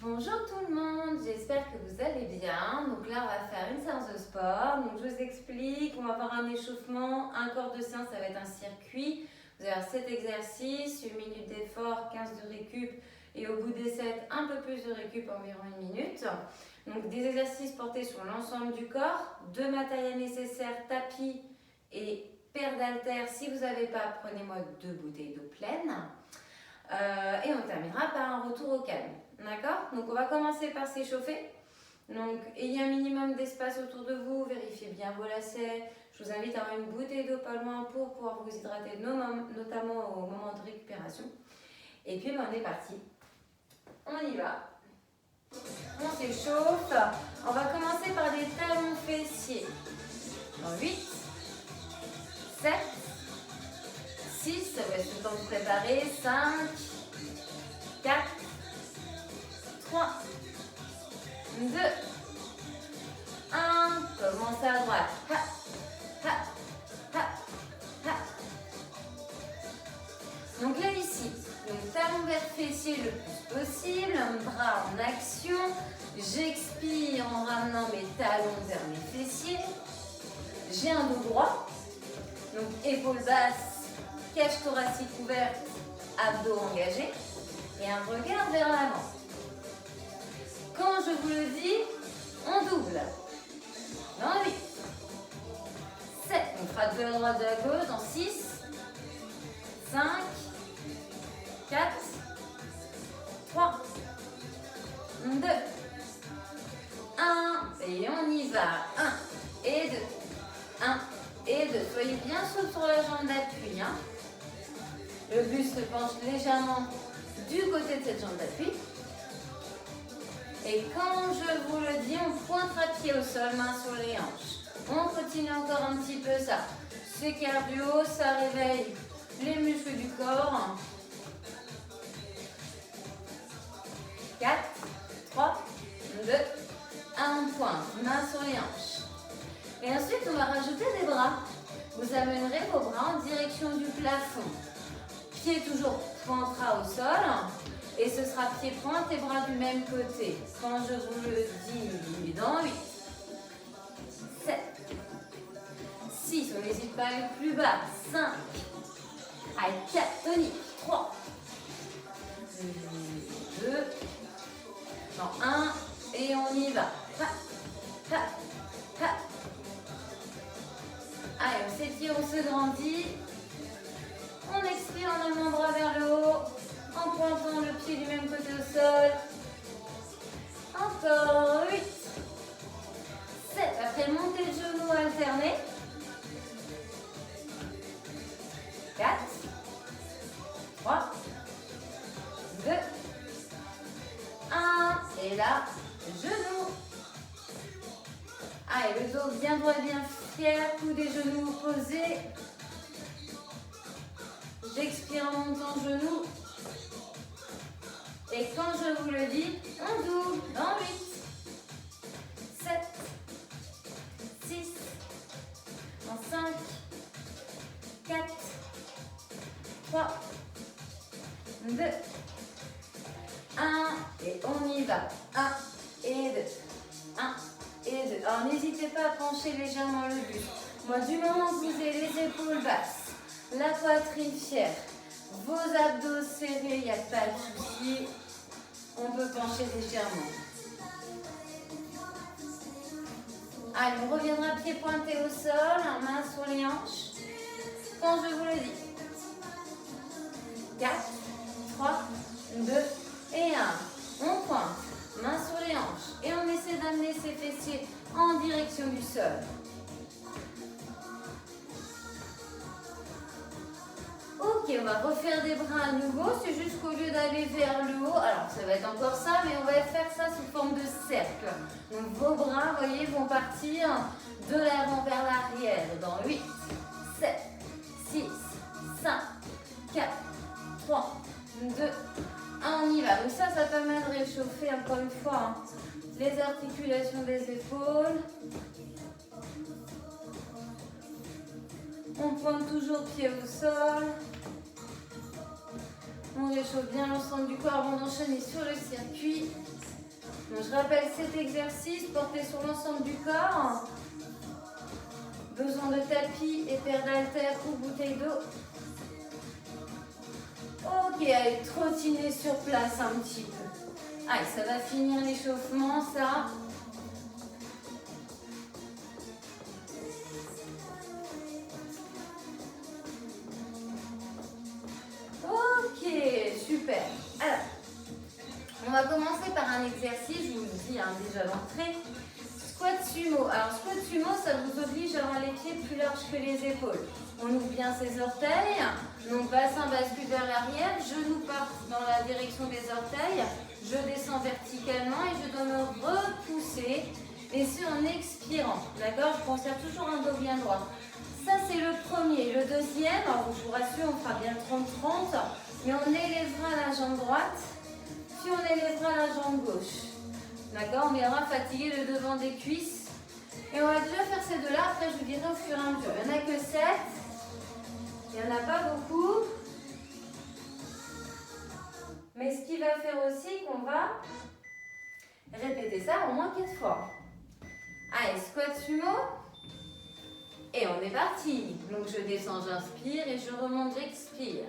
Bonjour tout le monde, j'espère que vous allez bien. Donc là, on va faire une séance de sport. Donc je vous explique, on va avoir un échauffement, un corps de séance, ça va être un circuit. Vous allez avoir 7 exercices, 1 minute d'effort, 15 de récup et au bout des 7, un peu plus de récup, environ 1 minute. Donc des exercices portés sur l'ensemble du corps, 2 matériels nécessaires, tapis et paire d'haltères. Si vous n'avez pas, prenez-moi 2 bouteilles d'eau pleine. Et on terminera par un retour au calme. D'accord? Donc on va commencer par s'échauffer. Donc ayez un minimum d'espace autour de vous, vérifiez bien vos lacets. Je vous invite à avoir une bouteille d'eau pas loin pour pouvoir vous hydrater, notamment au moment de récupération. Et puis on est parti. On y va. On s'échauffe. On va commencer par des talons fessiers. Dans 8, 7, 6, ça va être le temps de préparer. 5, 4, 3, 2, 1. Commencez à droite. Ha, ha, ha, ha. Donc là ici, donc talon vers fessier le plus possible, bras en action. J'expire en ramenant mes talons vers mes fessiers. J'ai un dos droit. Donc épaules basses, cage thoracique ouverte, abdos engagés. Et un regard vers l'avant. Quand je vous le dis, on double. Dans 8, 7, on fera de la droite, de la gauche. Dans 6, 5, 4, 3, 2, 1. Et on y va. 1 et 2. 1 et 2. Soyez bien souple sur la jambe d'appui. Hein. Le buste se penche légèrement du côté de cette jambe d'appui. Et quand je vous le dis, on pointera pied au sol, main sur les hanches. On continue encore un petit peu ça. C'est cardio, ça réveille les muscles du corps. 4, 3, 2, 1, pointe, main sur les hanches. Et ensuite, on va rajouter des bras. Vous amènerez vos bras en direction du plafond. Pied toujours pointera au sol. Et ce sera pied-pointe et bras du même côté. Quand je vous le dis, dans 8, 7, 6, on n'hésite pas à aller plus bas, 5, allez, 4, tonique, 3, 2, non, 1, et on y va. Ha, ha, ha. Allez, on s'étire, on se grandit. On expire en amenant le bras vers le haut. En pointant le pied du même côté au sol. Encore 8, 7. Après, montée de genoux alternée. 4, 3, 2, 1. Et là, genoux. Allez, le dos bien droit, bien fier. Tous des genoux posés. J'expire en montant genoux. Et quand je vous le dis, on double dans 8, 7, 6, dans 5, 4, 3, 2, 1. Et on y va. 1 et 2. 1 et 2. Alors n'hésitez pas à pencher légèrement le buste. Moi, du moment que vous avez les épaules basses, la poitrine fière, vos abdos serrés, il n'y a pas de souci. On peut pencher légèrement. Allez, on reviendra pied pointé au sol, main sur les hanches. Quand je vous le dis. 4, 3, 2 et 1. On pointe, main sur les hanches. Et on essaie d'amener ses fessiers en direction du sol. Ok, on va refaire des bras à nouveau. C'est juste qu'au lieu d'aller vers le haut, alors ça va être encore ça, mais on va faire ça sous forme de cercle. Donc vos bras, vous voyez, vont partir de l'avant vers l'arrière. Dans 8, 7, 6, 5, 4, 3, 2, 1. On y va. Donc ça permet de réchauffer encore une fois les articulations des épaules. On pointe toujours pied au sol. On réchauffe bien l'ensemble du corps avant d'enchaîner sur le circuit. Donc, je rappelle cet exercice porté sur l'ensemble du corps. Besoin de tapis et paire d'haltères ou bouteille d'eau. Ok, allez, trottiner sur place un petit peu. Allez, ça va finir l'échauffement, ça. Ok, super. Alors, on va commencer par un exercice, je vous le dis déjà d'entrée. Squat sumo. Alors, squat sumo, ça vous oblige à avoir les pieds plus larges que les épaules. On ouvre bien ses orteils. Donc, bassin bascule vers l'arrière. Genoux partent dans la direction des orteils. Je descends verticalement et je dois me repousser. Et c'est en expirant. D'accord? Je conserve toujours un dos bien droit. Ça, c'est le premier. Le deuxième, alors je vous rassure, on fera bien 30-30. Mais on élèvera la jambe droite. Puis on élèvera la jambe gauche. D'accord? On viendra fatiguer le devant des cuisses. Et on va déjà faire ces deux-là. Après, je vous dirai au fur et à mesure. Il n'y en a que 7. Il n'y en a pas beaucoup. Mais ce qui va faire aussi qu'on va répéter ça au moins 4 fois. Allez, squat sumo. Et on est parti. Donc, je descends, j'inspire et je remonte, j'expire.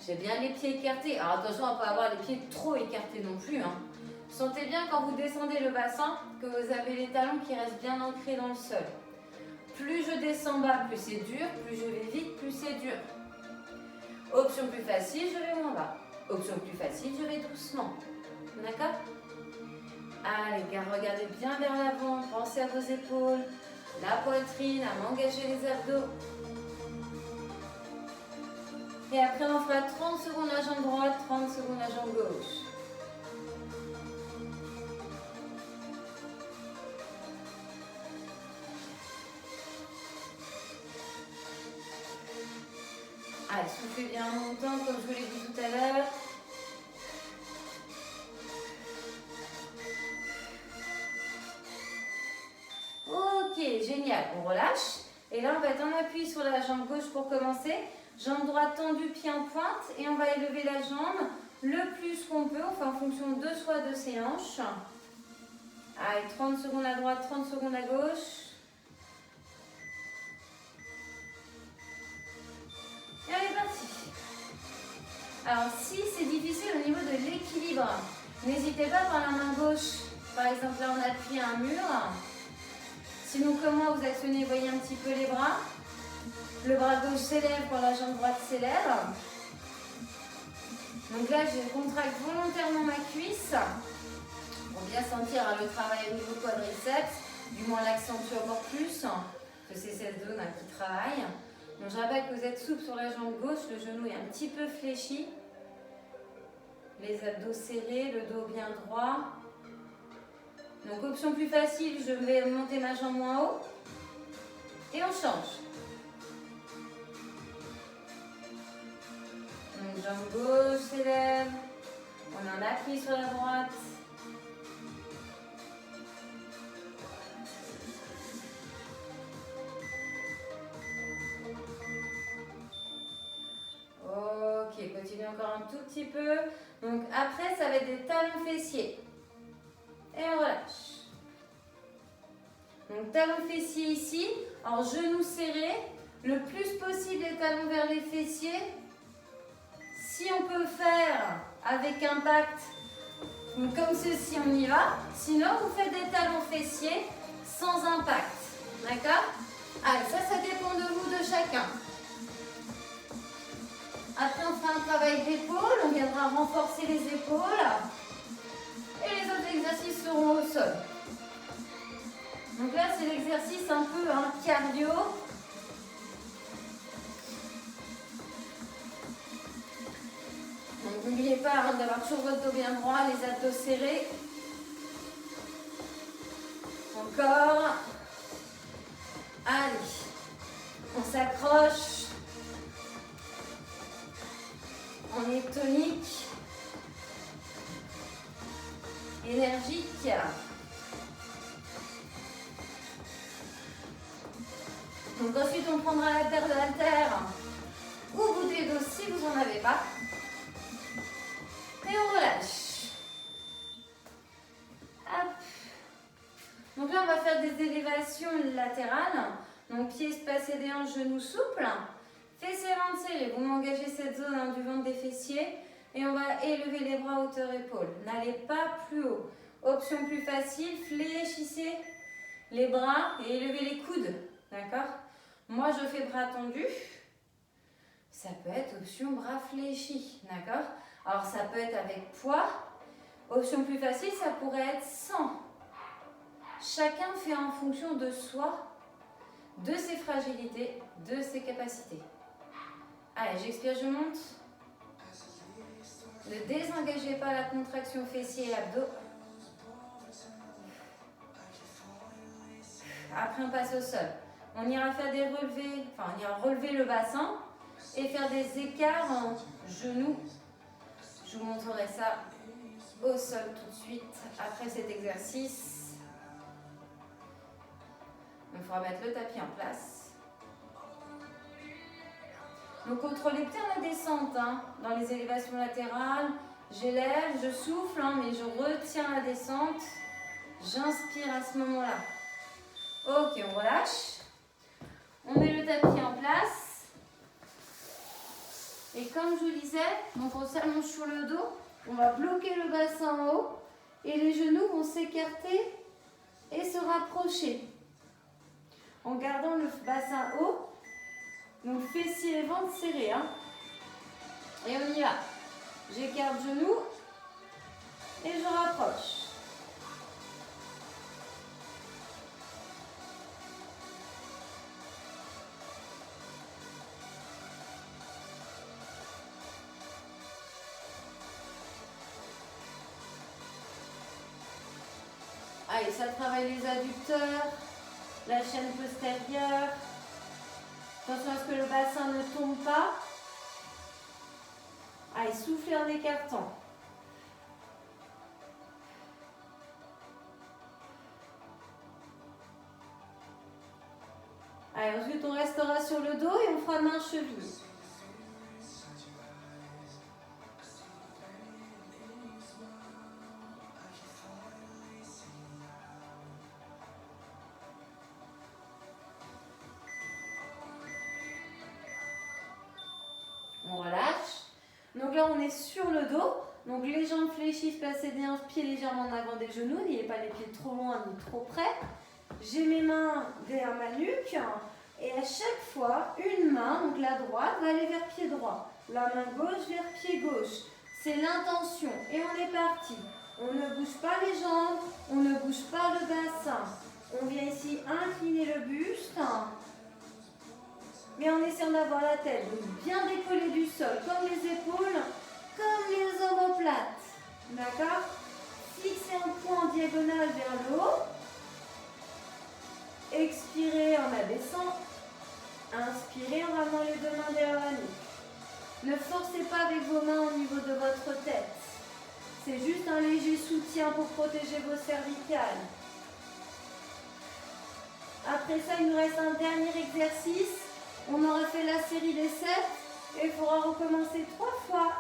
J'ai bien les pieds écartés. Alors, attention à ne pas avoir les pieds trop écartés non plus, hein. Sentez bien quand vous descendez le bassin que vous avez les talons qui restent bien ancrés dans le sol. Plus je descends bas, plus c'est dur. Plus je vais vite, plus c'est dur. Option plus facile, je vais moins bas. Option plus facile, je vais doucement. D'accord? Allez, regardez bien vers l'avant. Pensez à vos épaules, la poitrine, à m'engager les abdos. Et après, on fera 30 secondes la jambe droite, 30 secondes la jambe gauche. Allez, soufflez bien longtemps, comme je vous l'ai dit tout à l'heure. Ok, génial. On relâche. Et là, on va être en appui sur la jambe gauche pour commencer. Jambe droite tendue, pied en pointe. Et on va élever la jambe le plus qu'on peut. On fait en fonction de 2 choix de ses hanches. Allez, 30 secondes à droite, 30 secondes à gauche. Et on est parti. Alors, si c'est difficile au niveau de l'équilibre, n'hésitez pas par la main gauche. Par exemple, là, on appuie un mur. Sinon, comment vous actionnez, vous voyez un petit peu les bras. Le bras gauche s'élève quand la jambe droite s'élève. Donc là, je contracte volontairement ma cuisse pour bien sentir le travail au niveau quadriceps, du moins l'accentue encore plus, que c'est cette zone qui travaille. Donc je rappelle que vous êtes souple sur la jambe gauche, le genou est un petit peu fléchi, les abdos serrés, le dos bien droit. Donc option plus facile, je vais monter ma jambe moins haut et on change. Donc jambe gauche s'élève, on en appuie sur la droite. Ok, continuez encore un tout petit peu. Donc après, ça va être des talons fessiers. Et on relâche. Donc talons fessiers ici. Alors genoux serrés. Le plus possible les talons vers les fessiers. Si on peut faire avec impact, comme ceci, on y va. Sinon, vous faites des talons fessiers sans impact. D'accord? Allez, ça dépend de vous, de chacun. Après, on fera un travail d'épaule. On viendra renforcer les épaules. Et les autres exercices seront au sol. Donc là, c'est l'exercice un peu cardio. Donc n'oubliez pas d'avoir toujours votre dos bien droit, les abdos serrés. Encore. Allez. On s'accroche. On est tonique. Énergique. Donc ensuite on prendra la paire de haltères ou bouteille d'eau si vous n'en avez pas. Et on relâche. latérales. Donc pieds espacés des hanches, genoux souples. Fessiers ventre serré. Vous m'engagez cette zone hein, du ventre des fessiers. Et on va élever les bras hauteur épaule. N'allez pas plus haut. Option plus facile, fléchissez les bras et élevez les coudes. D'accord? Moi, je fais bras tendus. Ça peut être option bras fléchis. D'accord? Alors, ça peut être avec poids. Option plus facile, ça pourrait être sans. Chacun fait en fonction de soi, de ses fragilités, de ses capacités. Allez, j'expire, je monte. Ne désengagez pas la contraction fessier et abdos. Après, on passe au sol. On ira faire des relevés, enfin, on ira relever le bassin et faire des écarts en genoux. Je vous montrerai ça au sol tout de suite après cet exercice. Il faudra mettre le tapis en place. Donc contrôlez bien la descente hein, dans les élévations latérales. J'élève, je souffle, hein, mais je retiens la descente. J'inspire à ce moment-là. Ok, on relâche. On met le tapis en place. Et comme je vous disais, donc on s'allonge sur le dos. On va bloquer le bassin en haut. Et les genoux vont s'écarter et se rapprocher. En gardant le bassin haut. Donc fessiers et ventre serrés. Hein. Et on y va. J'écarte genoux et je rapproche. Allez, ça travaille les adducteurs, la chaîne postérieure. Attention à ce que le bassin ne tombe pas. Allez, soufflez en écartant. Allez, ensuite on restera sur le dos et on fera main cheville. On relâche. Donc là, on est sur le dos. Donc les jambes fléchissent, placez des hanches, pieds légèrement en avant des genoux. N'ayez pas les pieds trop loin ni trop près. J'ai mes mains derrière ma nuque. Et à chaque fois, une main, donc la droite, va aller vers pied droit. La main gauche vers pied gauche. C'est l'intention. Et on est parti. On ne bouge pas les jambes. On ne bouge pas le bassin. On vient ici incliner le buste. Mais en essayant d'avoir la tête donc bien décollée du sol, comme les épaules, comme les omoplates. D'accord? Fixez un point en diagonale vers le haut. Expirez en abaissant. Inspirez en ramenant les deux mains derrière la nuque. Ne forcez pas avec vos mains au niveau de votre tête. C'est juste un léger soutien pour protéger vos cervicales. Après ça, il nous reste un dernier exercice. On aura fait la série des 7 et il faudra recommencer 3 fois.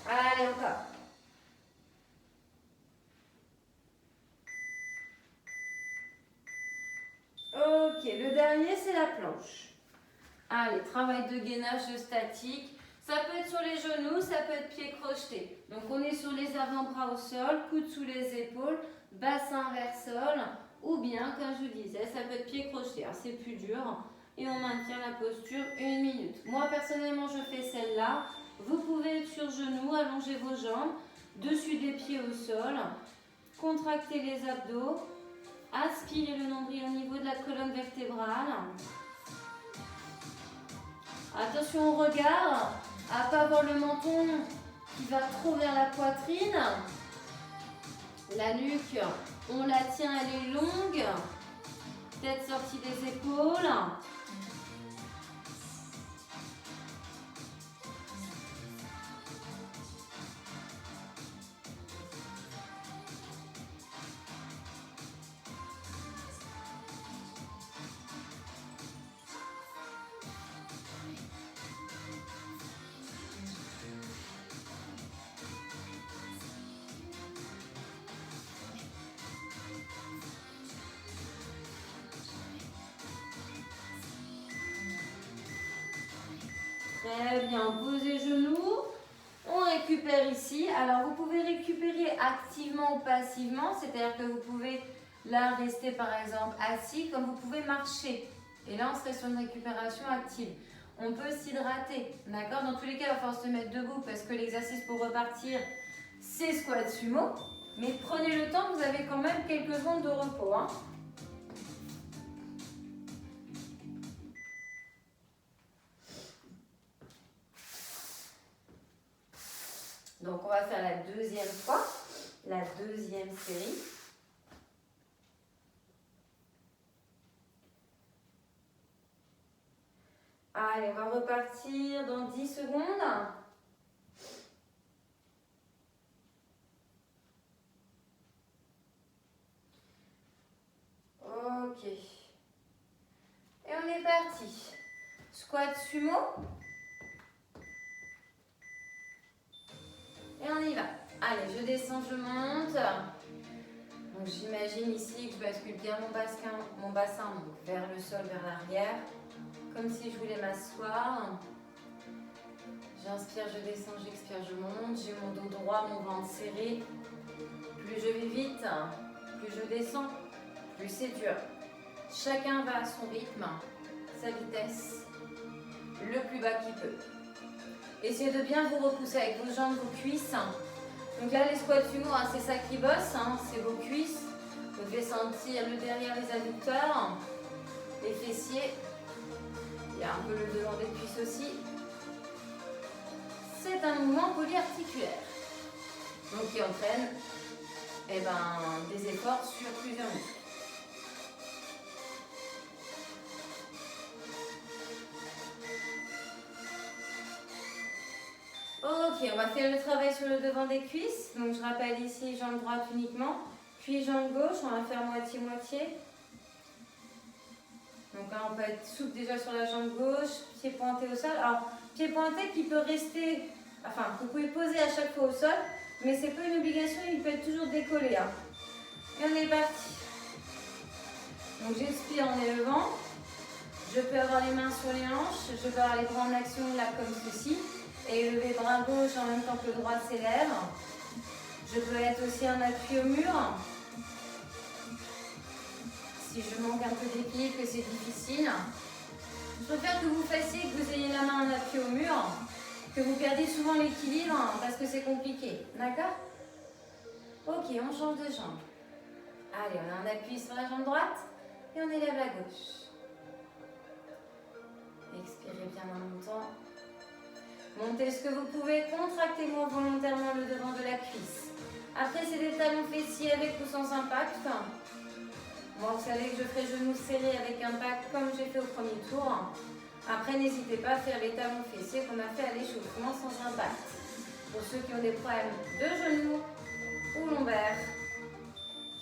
Allez, encore. Ok, le dernier, c'est la planche. Allez, travail de gainage statique. Ça peut être sur les genoux, ça peut être pieds crochetés. Donc on est sur les avant-bras au sol, coudes sous les épaules, bassin vers sol. Ou bien, comme je vous disais, ça peut être pieds crochetés. Alors c'est plus dur. Et on maintient la posture 1 minute. Moi personnellement, je fais celle-là. Vous pouvez être sur genoux, allonger vos jambes, dessus des pieds au sol. Contractez les abdos. Aspirez le nombril au niveau de la colonne vertébrale. Attention au regard, à ne pas avoir le menton qui va trop vers la poitrine. La nuque, on la tient, elle est longue. Tête sortie des épaules. Très bien, posez genoux. On récupère ici. Alors, vous pouvez récupérer activement ou passivement, c'est-à-dire que vous pouvez là rester par exemple assis, comme vous pouvez marcher. Et là, on serait sur une récupération active. On peut s'hydrater, d'accord? Dans tous les cas, il va falloir se mettre debout parce que l'exercice pour repartir, c'est squat sumo. Mais prenez le temps, vous avez quand même quelques secondes de repos, hein. Donc, on va faire la deuxième fois, la deuxième série. Allez, on va repartir dans 10 secondes. Ok. Et on est parti. Squat sumo. Et on y va. Allez, je descends, je monte. Donc j'imagine ici que je bascule bien mon bassin donc vers le sol, vers l'arrière. Comme si je voulais m'asseoir. J'inspire, je descends, j'expire, je monte. J'ai mon dos droit, mon ventre serré. Plus je vais vite, plus je descends, plus c'est dur. Chacun va à son rythme, sa vitesse, le plus bas qu'il peut. Essayez de bien vous repousser avec vos jambes, vos cuisses. Donc là, les squats sumo, hein, c'est ça qui bosse, hein, c'est vos cuisses. Vous devez sentir le derrière des adducteurs, les fessiers. Il y a un peu le devant des cuisses aussi. C'est un mouvement polyarticulaire. Donc qui entraîne des efforts sur plusieurs muscles. Ok, on va faire le travail sur le devant des cuisses. Donc je rappelle ici, jambe droite uniquement, puis jambe gauche, on va faire moitié-moitié. Donc là, on peut être souple déjà sur la jambe gauche, pied pointé au sol. Alors, pied pointé qui peut rester, enfin, vous pouvez poser à chaque fois au sol, mais c'est pas une obligation, il peut être toujours décollé. Hein. Et on est parti. Donc j'expire en élevant. Je peux avoir les mains sur les hanches, je peux avoir les bras en action là comme ceci. Et lever bras gauche en même temps que le droit s'élève. Je peux être aussi en appui au mur. Si je manque un peu d'équilibre, que c'est difficile. Je préfère que vous fassiez, que vous ayez la main en appui au mur, que vous perdiez souvent l'équilibre parce que c'est compliqué. D'accord? Ok, on change de jambe. Allez, on a un appui sur la jambe droite et on élève la gauche. Expirez bien en montant. Montez ce que vous pouvez, contractez-moi volontairement le devant de la cuisse. Après, c'est des talons fessiers avec ou sans impact. Moi, vous savez que je ferai genoux serrés avec impact comme j'ai fait au premier tour. Après, n'hésitez pas à faire les talons fessiers qu'on a fait à l'échauffement sans impact. Pour ceux qui ont des problèmes de genoux ou lombaires,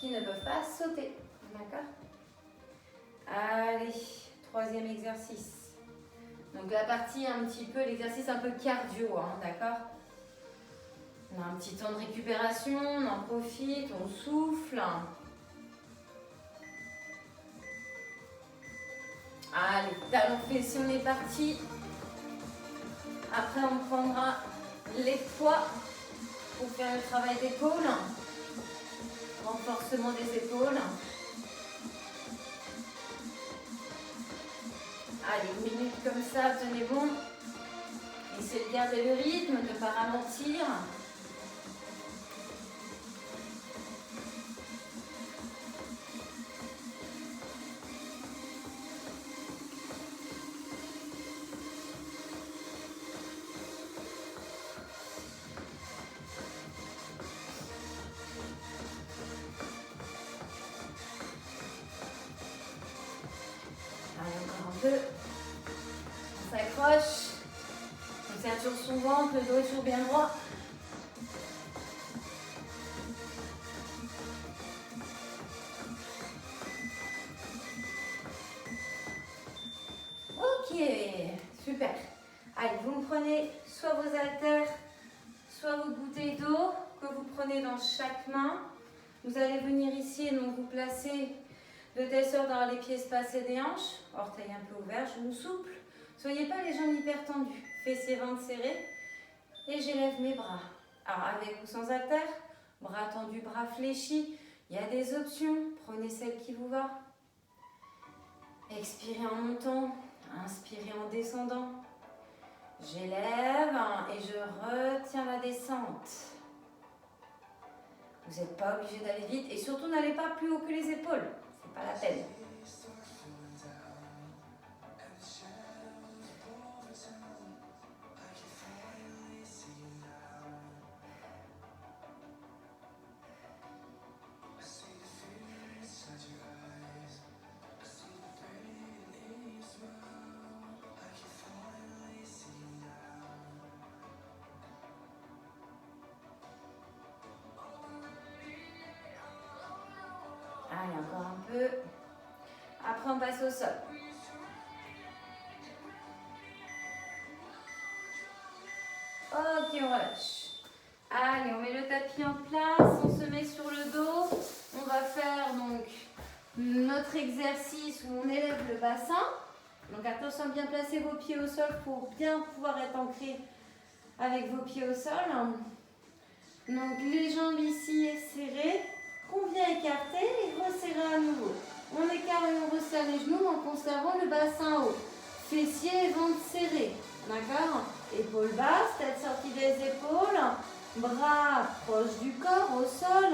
qui ne peuvent pas sauter. D'accord? Allez, troisième exercice. Donc la partie un petit peu, l'exercice un peu cardio, hein, d'accord? On a un petit temps de récupération, on en profite, on souffle. Allez, talons fessiers, on est parti. Après, on prendra les poids pour faire le travail d'épaule. Renforcement des épaules. Allez, une minute comme ça, tenez bon. Essayez de garder le rythme, de ne pas ralentir. Allez, encore un peu. On s'accroche. On serre toujours son ventre, le dos est toujours bien droit. Ok, super. Allez, vous me prenez soit vos haltères, soit vos bouteilles d'eau que vous prenez dans chaque main. Vous allez venir ici et donc vous placez de telle sorte d'avoir les pieds espacés des hanches, orteils un peu ouverts, genoux souples. Soyez pas les jambes hyper tendues. Fessiers, ventre serré. Et j'élève mes bras. Alors avec ou sans haltère, bras tendus, bras fléchis. Il y a des options. Prenez celle qui vous va. Expirez en montant. Inspirez en descendant. J'élève et je retiens la descente. Vous n'êtes pas obligé d'aller vite et surtout n'allez pas plus haut que les épaules. C'est pas la peine. Allez, encore un peu. Après, on passe au sol. Ok, on relâche. Allez, on met le tapis en place, on se met sur le dos. On va faire donc notre exercice où on élève le bassin. Donc attention à bien placer vos pieds au sol pour bien pouvoir être ancré avec vos pieds au sol. Donc les jambes ici serrées, qu'on vient écarter et resserrer à nouveau. On écarte et on resserre les genoux en conservant le bassin haut. Fessiers et ventre serrés. D'accord? Épaules basses, tête sortie des épaules. Bras proches du corps au sol.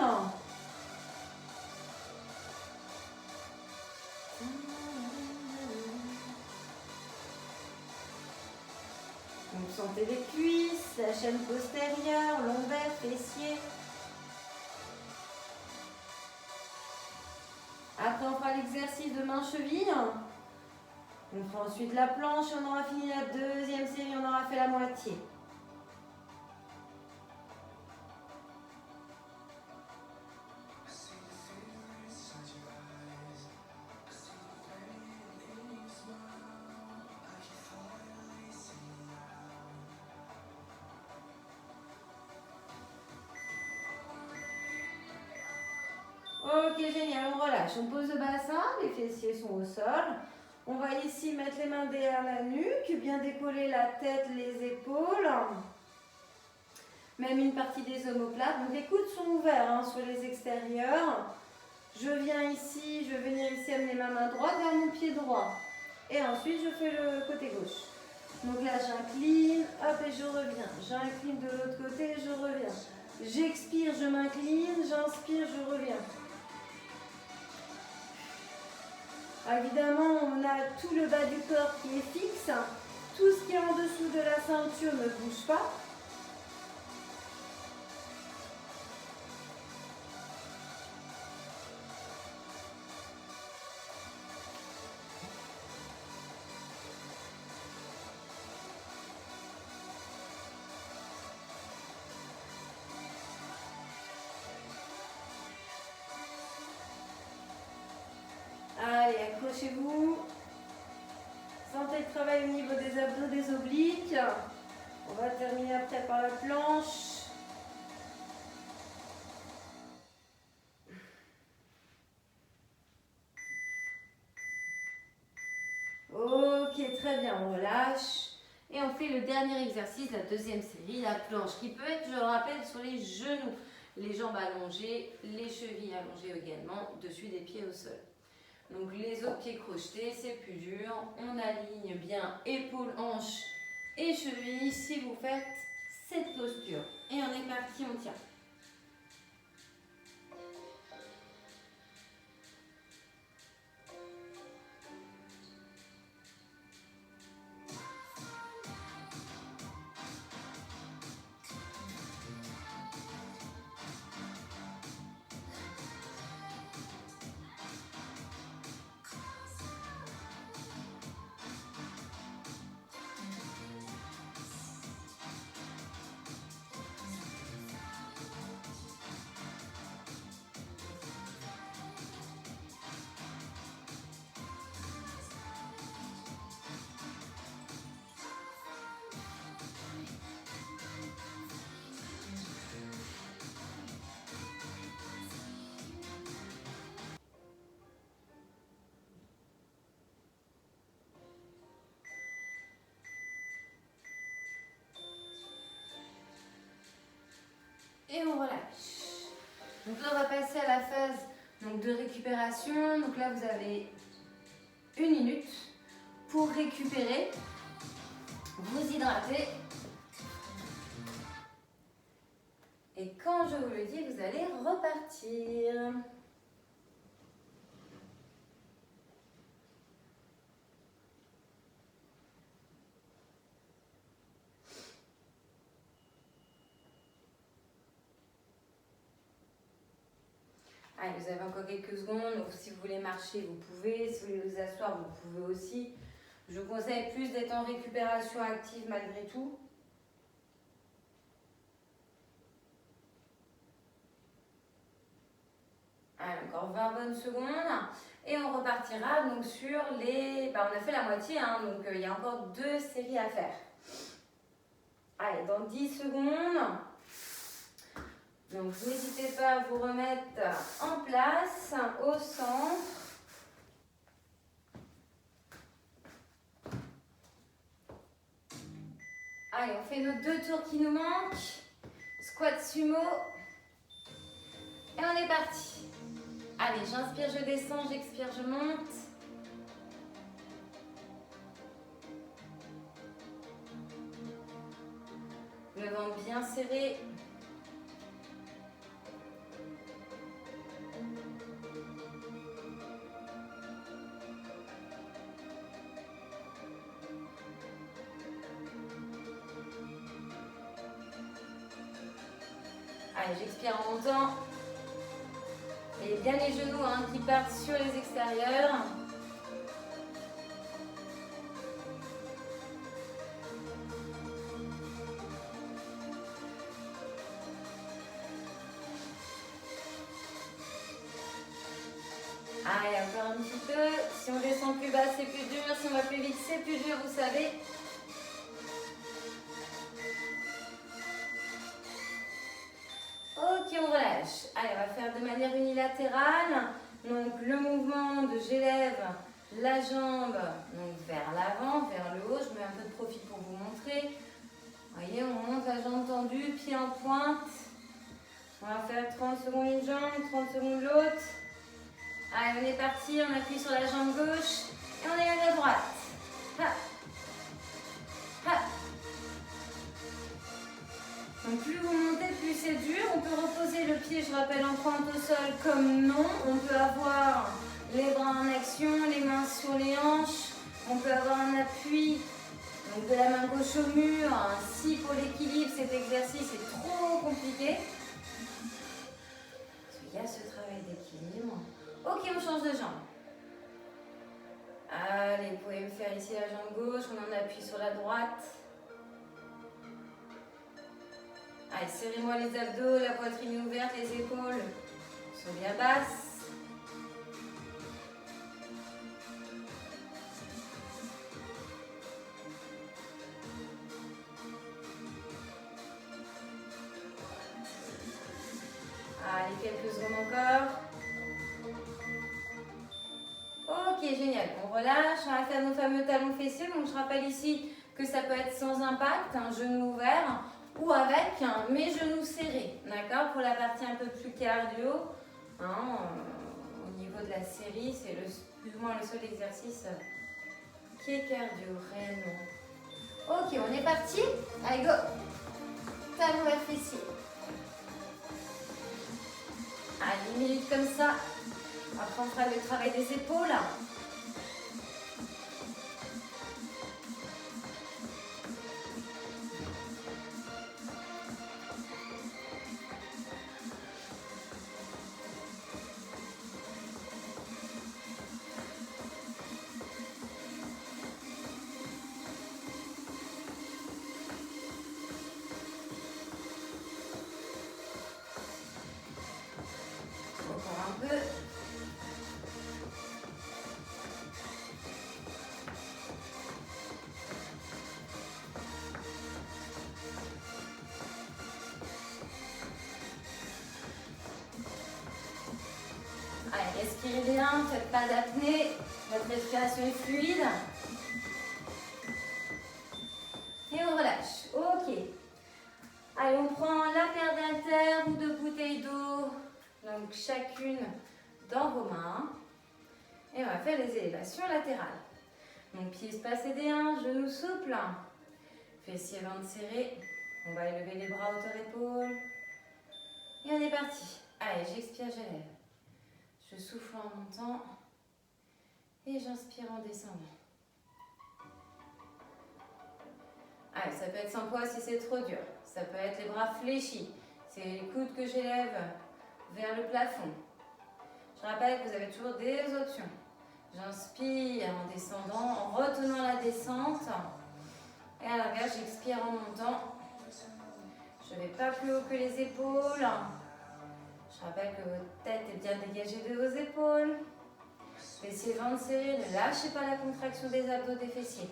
Donc sentez les cuisses, la chaîne postérieure, lombaire, fessiers. Après on fera l'exercice de main-cheville. On fera ensuite la planche, on aura fini la deuxième série, on aura fait la moitié. Ok, génial, on relâche. On pose le bassin, les fessiers sont au sol. On va ici mettre les mains derrière la nuque, bien décoller la tête, les épaules. Même une partie des omoplates. Donc les coudes sont ouverts sur les extérieurs. Je viens ici, je vais venir ici amener ma main droite vers mon pied droit. Et ensuite, je fais le côté gauche. Donc là, j'incline, hop, et je reviens. J'incline de l'autre côté, je reviens. J'expire, je m'incline, j'inspire, je reviens. Évidemment, on a tout le bas du corps qui est fixe. Tout ce qui est en dessous de la ceinture ne bouge pas. Allez, accrochez-vous. Sentez le travail au niveau des abdos, des obliques. On va terminer après par la planche. Ok, très bien, on relâche. Et on fait le dernier exercice, la deuxième série, la planche, qui peut être, je le rappelle, sur les genoux. Les jambes allongées, les chevilles allongées également, dessus des pieds au sol. Donc les autres pieds crochetés, c'est plus dur. On aligne bien épaules, hanches et chevilles si vous faites cette posture. Et on est parti, on tient. Et on relâche. Donc là, on va passer à la phase donc, de récupération. Donc là, vous avez 1 minute pour récupérer, vous hydrater. Et quand je vous le dis, vous allez repartir. Allez, vous avez encore quelques secondes, donc si vous voulez marcher, vous pouvez. Si vous voulez vous asseoir, vous pouvez aussi. Je vous conseille plus d'être en récupération active malgré tout. Allez, encore 20 bonnes secondes. Et on repartira donc sur les... on a fait la moitié, hein, donc il y a encore 2 séries à faire. Allez, dans 10 secondes. Donc n'hésitez pas à vous remettre en place, au centre. Allez, on fait nos 2 tours qui nous manquent. Squat sumo. Et on est parti. Allez, j'inspire, je descends, j'expire, je monte. Le ventre bien serré. Allez, j'expire en montant. Et bien les genoux hein, qui partent sur les extérieurs. Allez, encore un petit peu. Si on descend plus bas, c'est plus dur. Si on va plus vite, c'est plus dur, vous savez. Ok, on relâche. Allez, on va faire de manière unilatérale. Donc, le mouvement de j'élève la jambe donc, vers l'avant, vers le haut. Je mets un peu de profil pour vous montrer. Vous voyez, on monte la jambe tendue, pied en pointe. On va faire 30 secondes une jambe, 30 secondes l'autre. Allez, on est parti. On appuie sur la jambe gauche et on est à la droite. Ha. Ha. Donc plus vous montez, plus c'est dur. On peut reposer le pied, je rappelle, en pointe au sol comme non. On peut avoir les bras en action, les mains sur les hanches. On peut avoir un appui donc de la main gauche au mur. Si pour l'équilibre, cet exercice est trop compliqué. Parce qu'il y a ce travail d'équilibre. Ok, on change de jambe. Allez, vous pouvez me faire ici la jambe gauche. On en appuie sur la droite. Allez, serrez-moi les abdos, la poitrine ouverte, les épaules sont bien basses. Allez, quelques secondes encore. Ok, génial. On relâche, on va faire nos fameux talons fessiers. Donc, je rappelle ici que ça peut être sans impact, un genou ouvert. Ou avec mes genoux serrés, d'accord? Pour la partie un peu plus cardio, hein, au niveau de la série, c'est plus ou moins le seul exercice qui est cardio, réellement. Ok, on est parti? Allez, go! Talons vers fessier. Allez, 1 minute comme ça. Après, on fera le travail des épaules. Allez, respirez bien, ne faites pas d'apnée, votre respiration est fluide. Et on relâche. Ok. Allez, on prend la paire d'haltères ou de bouteilles d'eau, donc chacune dans vos mains. Et on va faire les élévations latérales. Donc pieds espacés des hanches, genoux souples, fessiers ventre serré. On va élever les bras hauteur épaule. Et on est parti. Allez, j'expire, j'élève. Je souffle en montant et j'inspire en descendant. Allez, ça peut être sans poids si c'est trop dur. Ça peut être les bras fléchis. C'est les coudes que j'élève vers le plafond. Je rappelle que vous avez toujours des options. J'inspire en descendant, en retenant la descente. Et à l'inverse, j'expire en montant. Je ne vais pas plus haut que les épaules. Je rappelle que votre tête est bien dégagée de vos épaules. Fessiers ventre serré, ne lâchez pas la contraction des abdos des fessiers.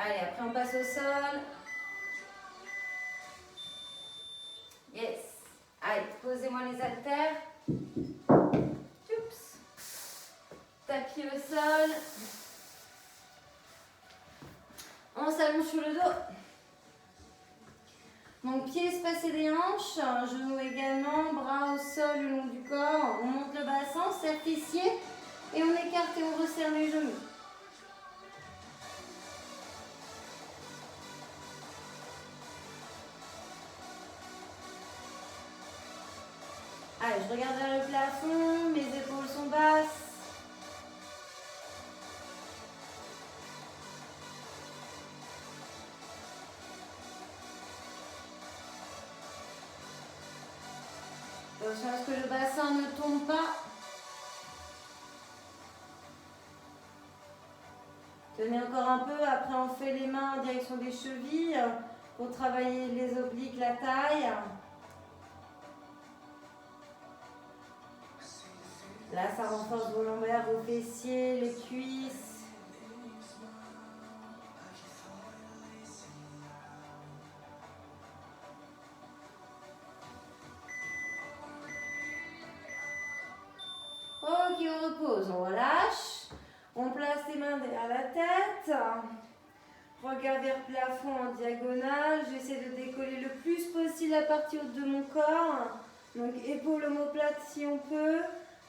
Allez, après on passe au sol. Yes. Allez, posez-moi les haltères. Oups. Tapis au sol. On s'allonge sur le dos. Donc pieds espacés des hanches, genoux également, bras au sol le long du corps. On monte le bassin, on serre fessiers et on écarte et on resserre les genoux. Allez, je regarde vers le plafond, mes épaules sont basses. Attention à ce que le bassin ne tombe pas. Tenez encore un peu, après on fait les mains en direction des chevilles pour travailler les obliques, la taille. Là, ça renforce vos lombaires, vos fessiers, les cuisses. Ok, on repose, on relâche. On place les mains derrière la tête. Regard vers le plafond en diagonale. J'essaie de décoller le plus possible la partie haute de mon corps. Donc épaule omoplate si on peut.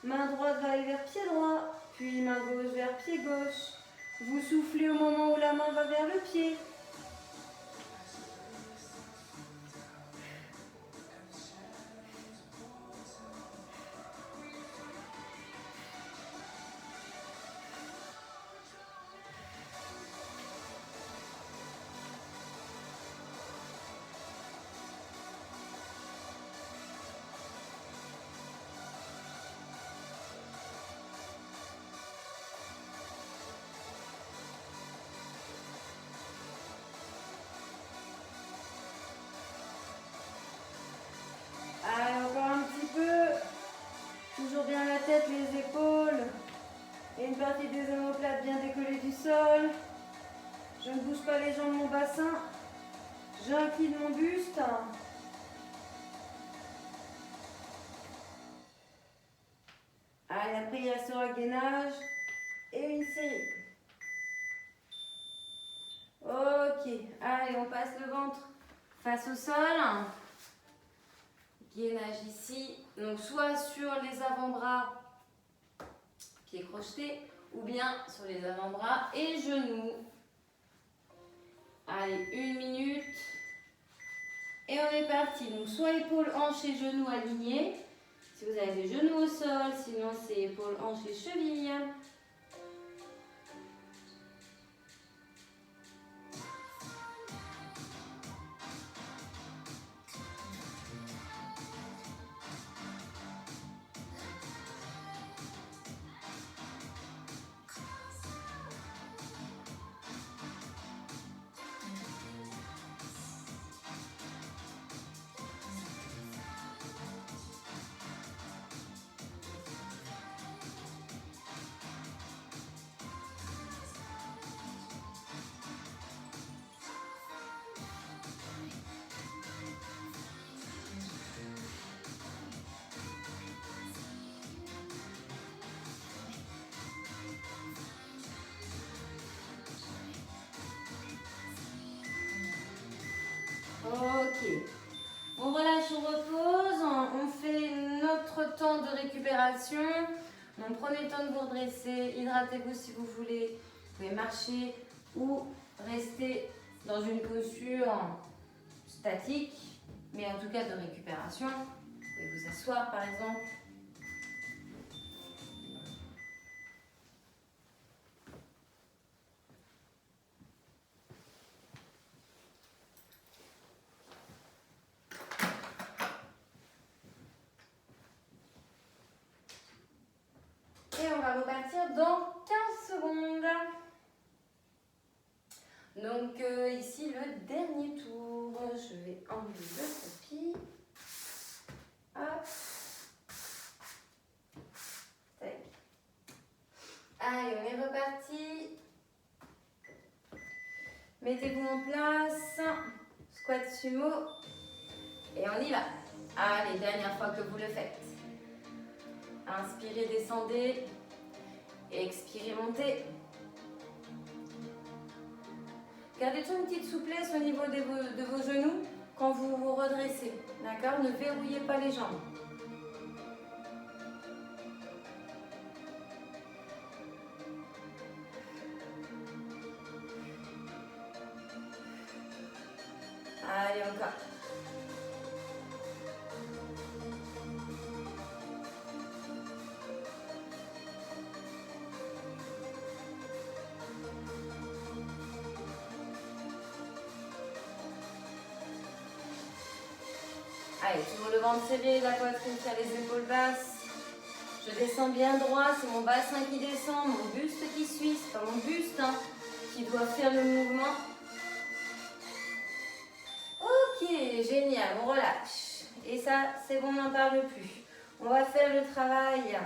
Main droite va aller vers pied droit, puis main gauche vers pied gauche. Vous soufflez au moment où la main va vers le pied. Allez, encore un petit peu. Toujours bien la tête, les épaules. Et une partie des omoplates bien décollée du sol. Je ne bouge pas les jambes de mon bassin. J'incline mon buste. Allez, après il restera le gainage. Et une série. Ok, allez, on passe le ventre face au sol. Gainage ici, donc soit sur les avant-bras, pieds crochetés, ou bien sur les avant-bras et genoux. Allez, 1 minute. Et on est parti. Donc soit épaules, hanches et genoux alignés. Si vous avez des genoux au sol, sinon c'est épaules, hanches et chevilles. Ok. On relâche, on repose, on fait notre temps de récupération. Donc prenez le temps de vous redresser, hydratez-vous si vous voulez. Vous pouvez marcher ou rester dans une posture statique, mais en tout cas de récupération. Vous pouvez vous asseoir par exemple. Et on va repartir dans 15 secondes. Donc ici le dernier tour. Je vais enlever le tapis. Hop. Tac. Allez, on est reparti. Mettez-vous en place. Squat sumo. Et on y va. Allez, dernière fois que vous le faites. Inspirez, descendez. Expirez, montez. Gardez toujours une petite souplesse au niveau de vos genoux quand vous vous redressez. D'accord? Ne verrouillez pas les jambes. Allez, encore. Allez, toujours le ventre serré, la poitrine tient les épaules basses. Je descends bien droit, c'est mon bassin qui descend, mon buste qui suit, c'est pas mon buste qui doit faire le mouvement. Ok, génial, on relâche. Et ça, c'est bon, on n'en parle plus. On va faire le travail,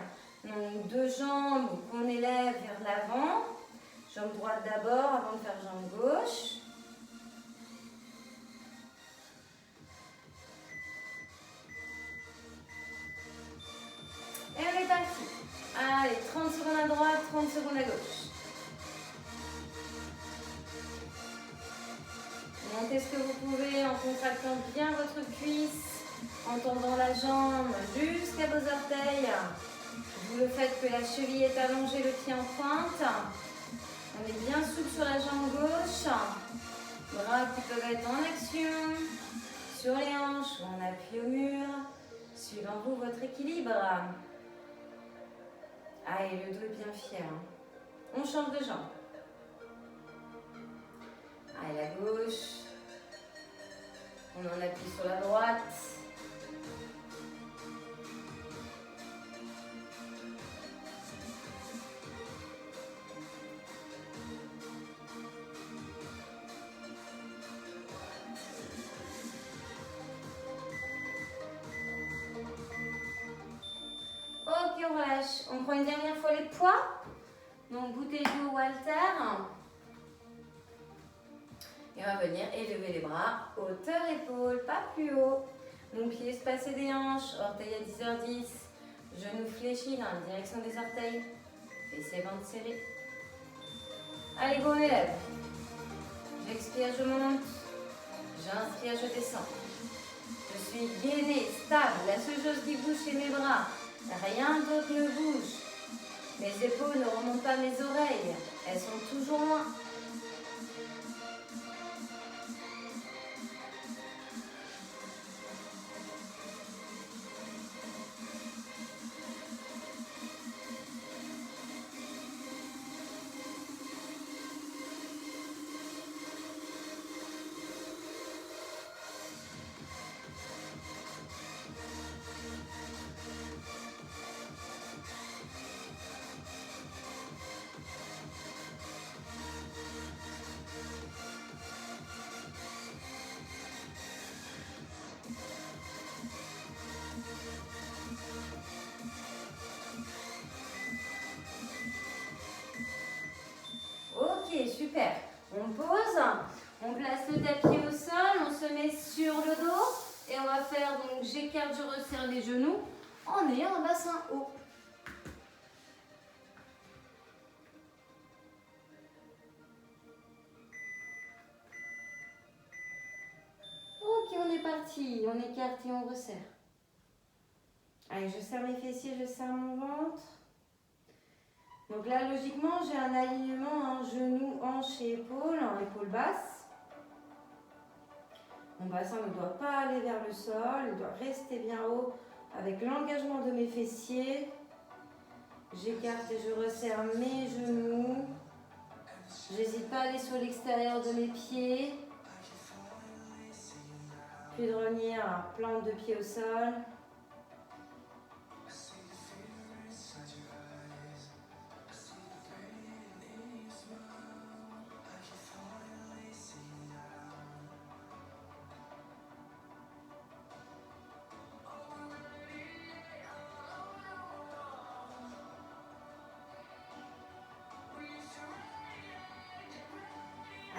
donc deux jambes qu'on élève vers l'avant. Jambe droite d'abord avant de faire jambe gauche. Et on est parti. Allez, 30 secondes à droite, 30 secondes à gauche. Montez ce que vous pouvez en contractant bien votre cuisse, en tendant la jambe jusqu'à vos orteils. Vous le faites que la cheville est allongée, le pied en pointe. On est bien souple sur la jambe gauche. Bras qui peuvent être en action, sur les hanches ou en appui au mur, suivant vous votre équilibre. Allez, le dos est bien fier. On change de jambe. Allez, la gauche. On en appuie sur la droite. Ok, on relâche. On prend une dernière fois les poids. Donc, bouteille d'eau ou haltère. Et on va venir élever les bras, hauteur épaule, pas plus haut. Mon pied espacé des hanches, orteils à 10h10. Genoux fléchis dans la direction des orteils. Fessiers ventre serré. Allez, go, on élève. J'expire, je monte. J'inspire, je descends. Je suis gainée, stable. La seule chose qui bouge, c'est mes bras. Rien d'autre ne bouge. Mes épaules ne remontent pas mes oreilles. Elles sont toujours loin. Ok, super. On pose, on place le tapis au sol, on se met sur le dos et on va faire donc j'écarte, je resserre les genoux en ayant un bassin haut. Ok, on est parti. parti. On écarte et on resserre. Allez, je serre mes fessiers, je serre mon ventre. Donc là, logiquement, j'ai un alignement en genou, hanche et épaule, en épaule basse. Mon bassin ne doit pas aller vers le sol, il doit rester bien haut avec l'engagement de mes fessiers. J'écarte et je resserre mes genoux. J'hésite pas à aller sur l'extérieur de mes pieds. Puis de revenir à plante de pied au sol.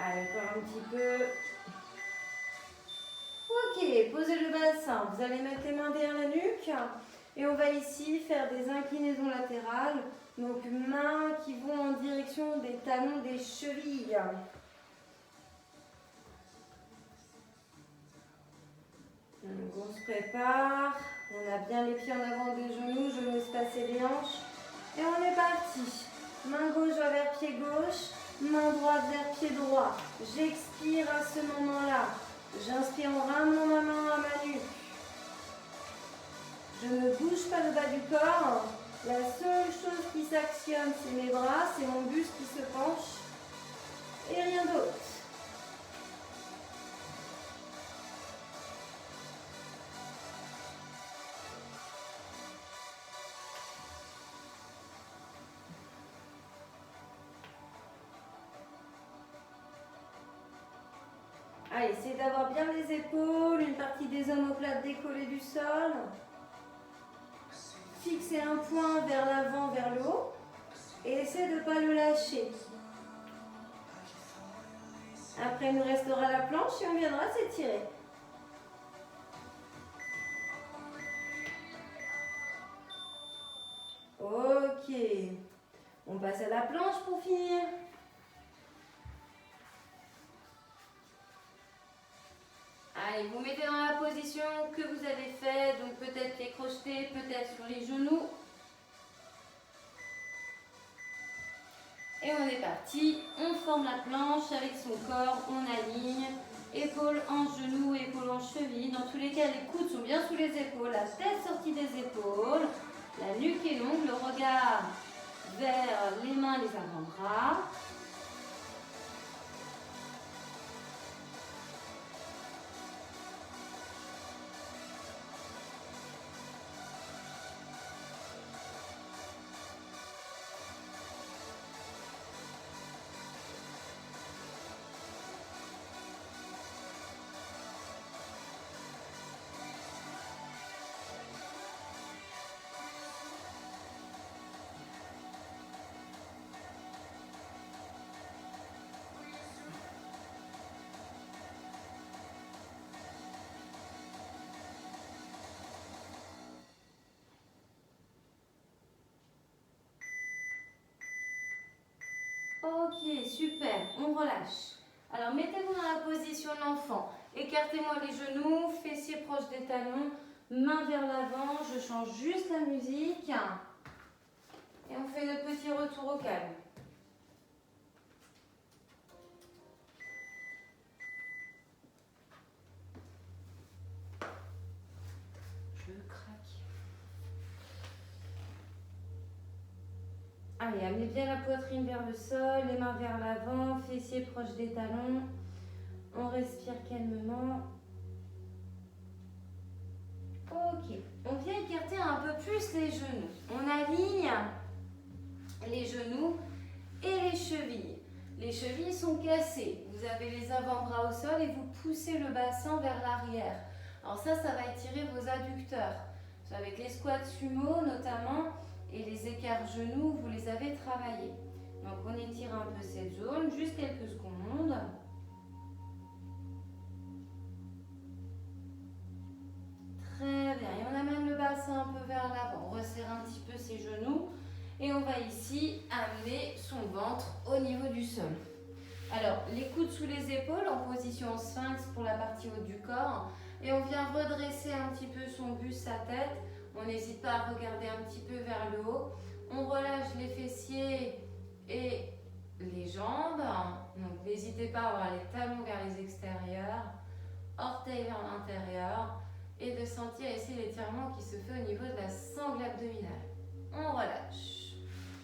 Allez, encore un petit peu. Ok, posez le bassin. Vous allez mettre les mains derrière la nuque. Et on va ici faire des inclinaisons latérales. Donc mains qui vont en direction des talons des chevilles. Donc on se prépare. On a bien les pieds en avant des genoux, genoux espacés des hanches. Et on est parti. Main gauche va vers pied gauche. Main droite vers pied droit. J'expire à ce moment-là. J'inspire en ramenant ma main à ma nuque. Je ne bouge pas le bas du corps. La seule chose qui s'actionne, c'est mes bras, c'est mon buste qui se penche. Et rien d'autre. Allez, essayez d'avoir bien les épaules, une partie des omoplates décollées du sol. Fixez un point vers l'avant, vers le haut. Et essayez de ne pas le lâcher. Après, il nous restera la planche et on viendra s'étirer. Ok. On passe à la planche pour finir. Allez, vous mettez dans la position que vous avez fait, donc peut-être les crochetés, peut-être sur les genoux. Et on est parti, on forme la planche avec son corps, on aligne, épaules en genoux, épaules en cheville. Dans tous les cas, les coudes sont bien sous les épaules, la tête sortie des épaules, la nuque est longue, le regard vers les mains, les avant-bras. Ok, super, on relâche. Alors mettez-vous dans la position de l'enfant. Écartez-moi les genoux, fessiers proches des talons, main vers l'avant. Je change juste la musique. Et on fait le petit retour au calme. Je craque. Allez, amenez bien la poitrine vers le sol, les mains vers l'avant, fessiers proches des talons. On respire calmement. Ok, on vient écarter un peu plus les genoux. On aligne les genoux et les chevilles. Les chevilles sont cassées. Vous avez les avant-bras au sol et vous poussez le bassin vers l'arrière. Alors ça va étirer vos adducteurs. Avec les squats sumo notamment et les écarts genoux, vous les avez travaillés. Donc on étire un peu cette zone, juste quelques secondes. Très bien, et on amène le bassin un peu vers l'avant, on resserre un petit peu ses genoux et on va ici amener son ventre au niveau du sol. Alors, les coudes sous les épaules en position sphinx pour la partie haute du corps. Et on vient redresser un petit peu son buste, sa tête. On n'hésite pas à regarder un petit peu vers le haut. On relâche les fessiers et les jambes. Donc n'hésitez pas à avoir les talons vers les extérieurs, orteils vers l'intérieur et de sentir ici l'étirement qui se fait au niveau de la sangle abdominale. On relâche.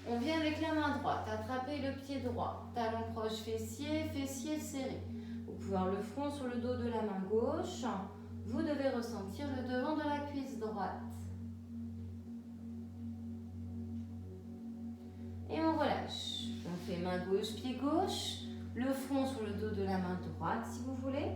On vient avec la main droite, attraper le pied droit, talon proche fessier, fessier serré. Vous pouvez avoir le front sur le dos de la main gauche. Vous devez ressentir le devant de la cuisse droite. Et on relâche. On fait main gauche, pied gauche, le front sur le dos de la main droite si vous voulez.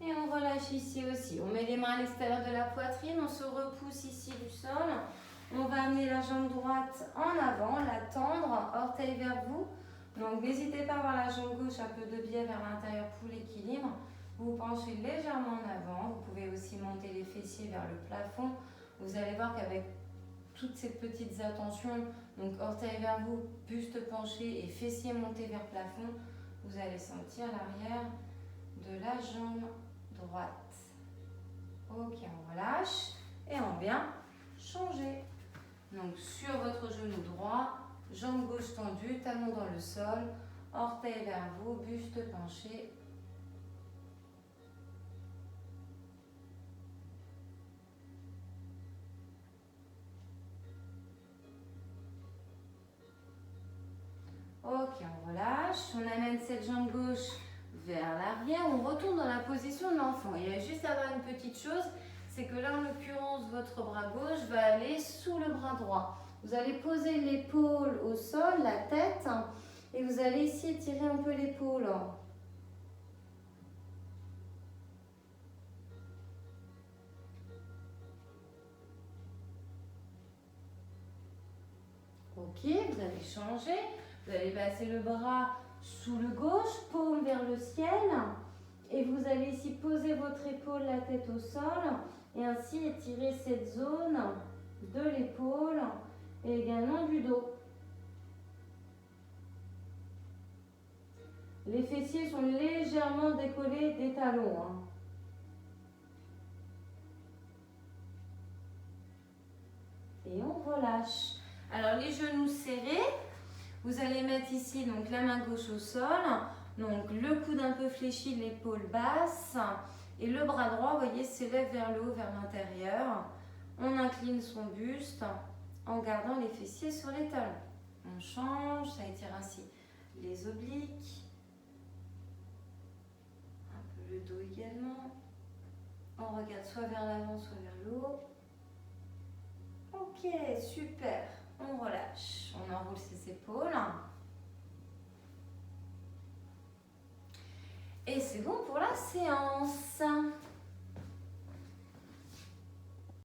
Et on relâche ici aussi. On met les mains à l'extérieur de la poitrine, on se repousse ici du sol. On va amener la jambe droite en avant, la tendre, orteil vers vous. Donc n'hésitez pas à avoir la jambe gauche un peu de biais vers l'intérieur pour l'équilibre. Vous penchez légèrement en avant. Vous pouvez aussi monter les fessiers vers le plafond. Vous allez voir qu'avec toutes ces petites attentions, donc orteil vers vous, buste penché et fessiers montés vers le plafond, vous allez sentir l'arrière de la jambe droite. Ok, on relâche et on vient changer. Donc sur votre genou droit, jambe gauche tendue, talon dans le sol, orteil vers vous, buste penché. Ok, on relâche, on amène cette jambe gauche vers l'arrière, on retourne dans la position de l'enfant. Il y a juste à avoir une petite chose, c'est que là en l'occurrence votre bras gauche va aller sous le bras droit. Vous allez poser l'épaule au sol, la tête, et vous allez ici étirer un peu l'épaule. Ok, vous allez changer, vous allez passer le bras sous le gauche, paume vers le ciel, et vous allez ici poser votre épaule, la tête au sol, et ainsi étirer cette zone de l'épaule et également du dos. Les fessiers sont légèrement décollés des talons. Et on relâche. Alors les genoux serrés, vous allez mettre ici donc la main gauche au sol, donc le coude un peu fléchi, l'épaule basse, et le bras droit, vous voyez, s'élève vers le haut, vers l'intérieur. On incline son buste en gardant les fessiers sur les talons. On change, ça étire ainsi les obliques, un peu le dos également. On regarde soit vers l'avant, soit vers le haut. Ok, super. On relâche. On enroule ses épaules. Et c'est bon pour la séance.